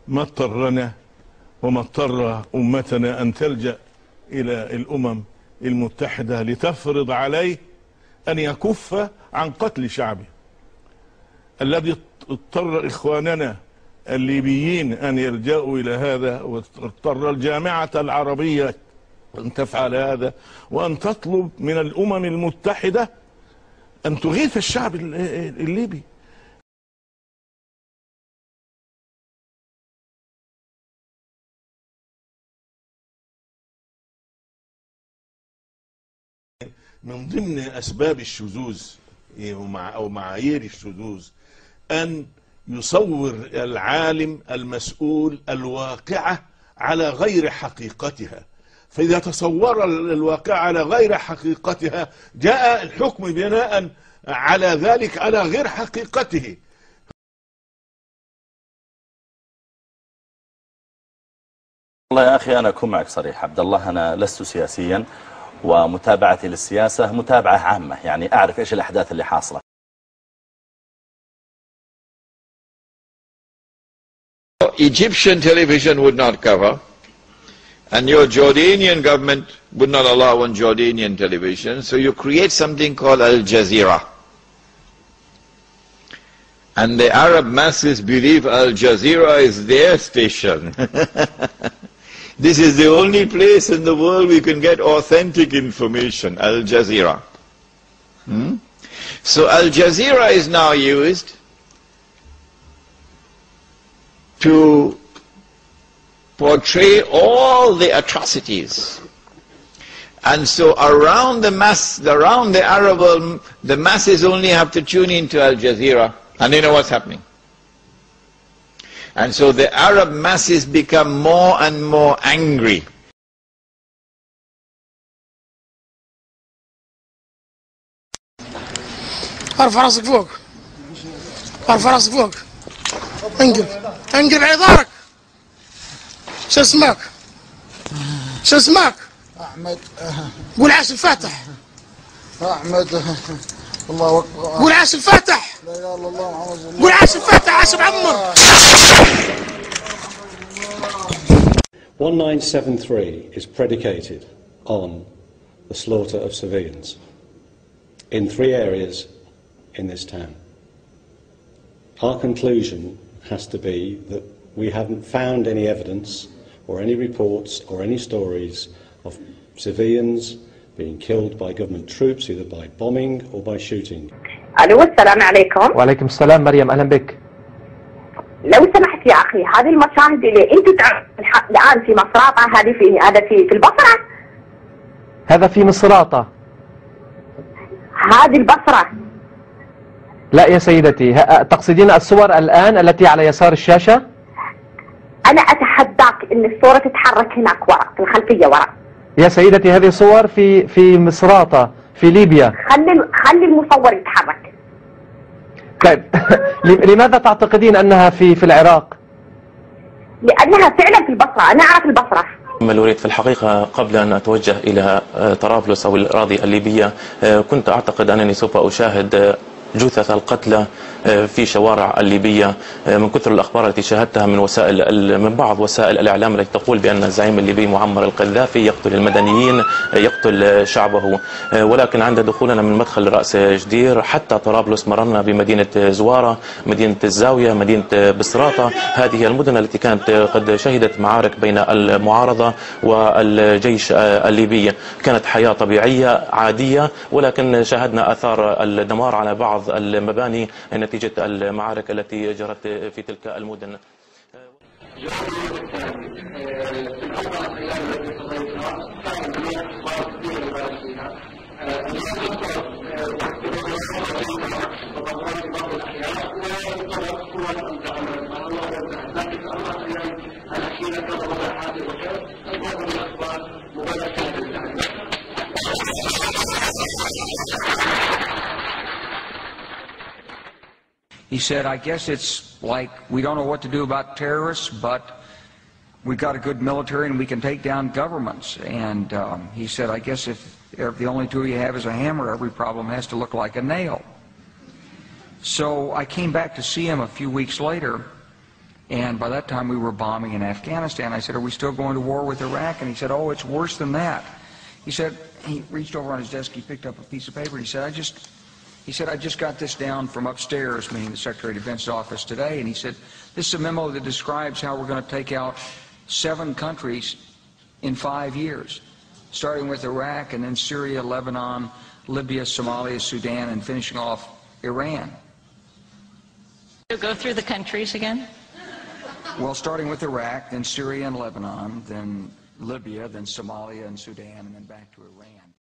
ما اضطرنا وما اضطر أمتنا أن تلجأ إلى الأمم المتحدة لتفرض عليه أن يكف عن قتل شعبه، الذي اضطر إخواننا الليبيين أن يلجأوا إلى هذا، واضطر الجامعة العربية أن تفعل هذا، وأن تطلب من الأمم المتحدة أن تغيث الشعب الليبي. من ضمن أسباب الشذوذ أو معايير الشذوذ أن يصور العالم المسؤول الواقعة على غير حقيقتها، فإذا تصور الواقعة على غير حقيقتها جاء الحكم بناء على ذلك على غير حقيقته. والله يا أخي أنا أكون معك صريح عبد الله، أنا لست سياسيا، ومتابعتي للسياسة متابعة عامة، يعني أعرف إيش الأحداث اللي حاصلة. Egyptian television would not cover, and your Jordanian government would not allow on Jordanian television, so you create something called Al Jazeera. And the Arab masses believe Al Jazeera is their station. This is the only place in the world we can get authentic information, Al Jazeera. So Al Jazeera is now used to portray all the atrocities. And so around the Arab world, the masses only have to tune into Al Jazeera, and they know what's happening. And so the Arab masses become more and more angry. ارفع راسك فوق، ارفع راسك فوق، انقل عذارك. شو اسمك؟ شو اسمك؟ احمد. قول عاش الفاتح. احمد. الله اكبر. قول عاش الفاتح. لا اله الا الله محمد رسول الله. قول عاش الفاتح، عاش بعمر. 1973 is predicated on the slaughter of civilians in 3 areas in this town. Our conclusion has to be that we haven't found any evidence or any reports or any stories of civilians being killed by government troops, either by bombing or by shooting. الو السلام عليكم. وعليكم السلام مريم، اهلا بك. لو سمحت يا اخي، هذه المشاهد اللي انتم تعرفون الان في مصراطه، هذا في البصره. هذا في مصراطه. هذه البصره. لا يا سيدتي، تقصدين الصور الان التي على يسار الشاشه؟ انا اتحداك ان الصوره تتحرك هناك ورا في الخلفيه ورا. يا سيدتي هذه صور في مصراطه في ليبيا. خلي المصور يتحرك. طيب لماذا تعتقدين انها في العراق؟ لانها فعلا في البصره، انا اعرف البصره. أريد في الحقيقة قبل أن أتوجه إلى طرابلس أو الأراضي الليبية، كنت أعتقد أنني سوف أشاهد جثث القتلى في شوارع الليبية من كثر الأخبار التي شاهدتها من بعض وسائل الإعلام التي تقول بأن الزعيم الليبي معمر القذافي يقتل المدنيين، يقتل شعبه. ولكن عند دخولنا من مدخل رأس جدير حتى طرابلس مررنا بمدينة زوارة، مدينة الزاوية، مدينة بصراطة. هذه المدن التي كانت قد شهدت معارك بين المعارضة والجيش الليبي. كانت حياة طبيعية عادية، ولكن شاهدنا آثار الدمار على بعض المباني نتيجة المعارك التي جرت في تلك المدن. He said, I guess it's like we don't know what to do about terrorists, but we've got a good military and we can take down governments. And he said, I guess if the only tool you have is a hammer, every problem has to look like a nail. So I came back to see him a few weeks later, And by that time we were bombing in Afghanistan. I said, are we still going to war with Iraq? And he said, oh, it's worse than that. He said, he reached over on his desk, he picked up a piece of paper, and he said, I just got this down from upstairs, meaning the Secretary of Defense's office today, and he said, this is a memo that describes how we're going to take out 7 countries in 5 years, starting with Iraq and then Syria, Lebanon, Libya, Somalia, Sudan, and finishing off Iran. Go through the countries again? Well, starting with Iraq, then Syria and Lebanon, then Libya, then Somalia and Sudan, and then back to Iran.